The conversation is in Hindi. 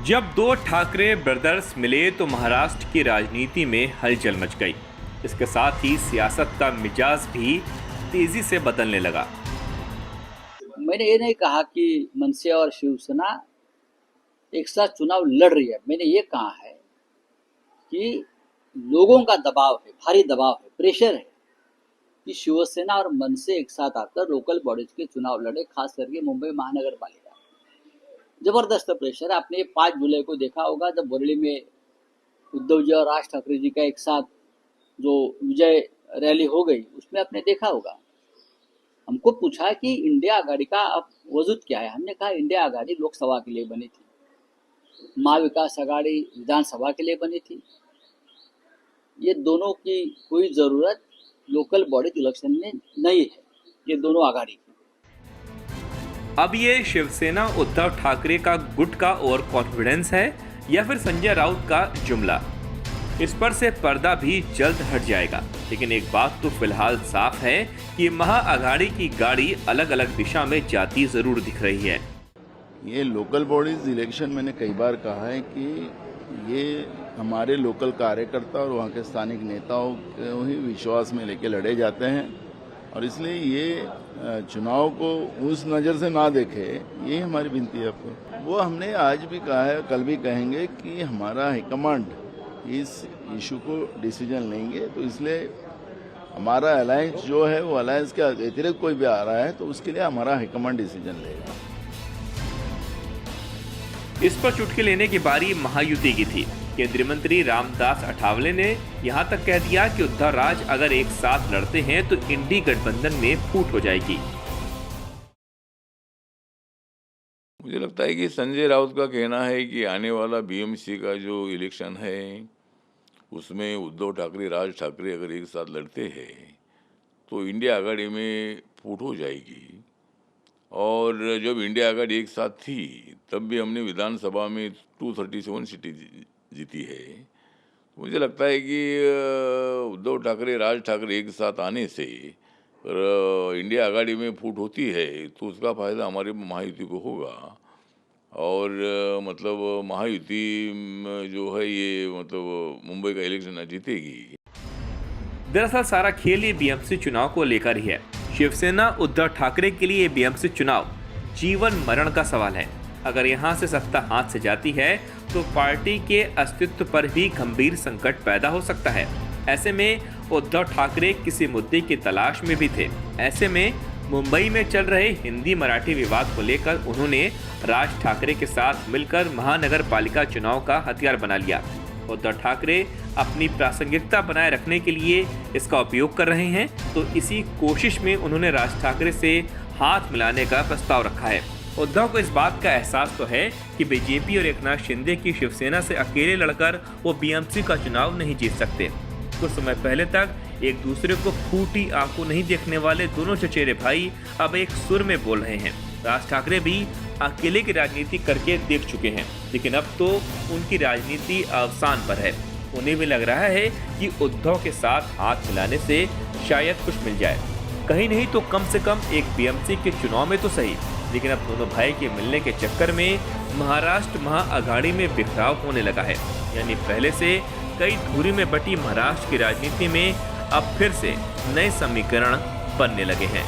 जब दो ठाकरे ब्रदर्स मिले तो महाराष्ट्र की राजनीति में हलचल मच गई। इसके साथ ही सियासत का मिजाज भी तेजी से बदलने लगा। मैंने ये नहीं कहा कि मनसे और शिवसेना एक साथ चुनाव लड़ रही है। मैंने ये कहा है कि लोगों का दबाव है, भारी दबाव है, प्रेशर है कि शिवसेना और मनसे एक साथ आकर लोकल बॉडीज के चुनाव लड़े, खास करके मुंबई महानगर पालिका। जबरदस्त प्रेशर है। आपने 5 जुलाई को देखा होगा जब बरेली में उद्धव जी और राज ठाकरे जी का एक साथ जो विजय रैली हो गई, उसमें आपने देखा होगा। हमको पूछा कि इंडिया आघाड़ी का अब वजूद क्या है। हमने कहा इंडिया आघाड़ी लोकसभा के लिए बनी थी, महाविकास आघाड़ी विधानसभा के लिए बनी थी। ये दोनों की कोई जरूरत लोकल बॉडी इलेक्शन में नहीं है, ये दोनों आघाड़ी की। अब ये शिवसेना उद्धव ठाकरे का गुट का ओवर कॉन्फिडेंस है या फिर संजय राउत का जुमला, इस पर से पर्दा भी जल्द हट जाएगा। लेकिन एक बात तो फिलहाल साफ है कि महाअघाड़ी की गाड़ी अलग अलग दिशा में जाती जरूर दिख रही है। ये लोकल बॉडीज इलेक्शन मैंने कई बार कहा है कि ये हमारे लोकल कार्यकर्ता और वहाँ के स्थानिक नेताओं को ही विश्वास में लेके लड़े जाते हैं, और इसलिए ये चुनाव को उस नज़र से ना देखे, ये हमारी विनती है आपको। वो हमने आज भी कहा है, कल भी कहेंगे कि हमारा हाईकमांड इस इशू को डिसीजन लेंगे। तो इसलिए हमारा अलायंस जो है वो अलायंस के अतिरिक्त कोई भी आ रहा है तो उसके लिए हमारा हाईकमांड डिसीजन लेगा। इस पर चुटकी लेने की बारी महायुति की थी। केंद्रीय मंत्री रामदास अठावले ने यहां तक कह दिया कि उद्धव राज अगर एक साथ लड़ते हैं तो इंडी गठबंधन में फूट हो जाएगी। मुझे लगता है कि संजय राउत का कहना है कि आने वाला बीएमसी का जो इलेक्शन है उसमें उद्धव ठाकरे राज ठाकरे अगर एक साथ लड़ते हैं तो इंडिया आघाड़ी में फूट हो जाएगी। और जब इंडिया आघाड़ी एक साथ थी तब भी हमने विधानसभा में 237 सीटें जीती है। मुझे लगता है कि उद्धव ठाकरे राज ठाकरे एक साथ आने से इंडिया आघाड़ी में फूट होती है तो उसका फायदा हमारे महायुति को होगा। और मतलब महायुति जो है ये मतलब मुंबई का इलेक्शन जीतेगी। दरअसल सारा खेल ये बीएमसी चुनाव को लेकर ही है। शिवसेना उद्धव ठाकरे के लिए बीएमसी चुनाव जीवन मरण का सवाल है। अगर यहां से सत्ता हाथ से जाती है तो पार्टी के अस्तित्व पर भी गंभीर संकट पैदा हो सकता है। ऐसे में उद्धव ठाकरे किसी मुद्दे की तलाश में भी थे। ऐसे में मुंबई में चल रहे हिंदी मराठी विवाद को लेकर उन्होंने राज ठाकरे के साथ मिलकर महानगर पालिका चुनाव का हथियार बना लिया। उद्धव ठाकरे अपनी प्रासंगिकता बनाए रखने के लिए इसका उपयोग कर रहे हैं, तो इसी कोशिश में उन्होंने राज ठाकरे से हाथ मिलाने का प्रस्ताव रखा है। उद्धव को इस बात का एहसास तो है कि बीजेपी और एकनाथ शिंदे की शिवसेना से अकेले लड़कर वो बीएमसी का चुनाव नहीं जीत सकते। कुछ समय पहले तक एक दूसरे को फूटी आंखों नहीं देखने वाले दोनों चचेरे भाई अब एक सुर में बोल रहे हैं। राज ठाकरे भी अकेले की राजनीति करके देख चुके हैं, लेकिन अब तो उनकी राजनीति अवसान पर है। उन्हें भी लग रहा है कि उद्धव के साथ हाथ मिलाने से शायद कुछ मिल जाए, कहीं नहीं तो कम से कम एक बीएमसी के चुनाव में तो सही। लेकिन अब दोनों भाई के मिलने के चक्कर में महाराष्ट्र महाअघाड़ी में बिखराव होने लगा है। यानी पहले से कई धुरी में बटी महाराष्ट्र की राजनीति में अब फिर से नए समीकरण बनने लगे हैं।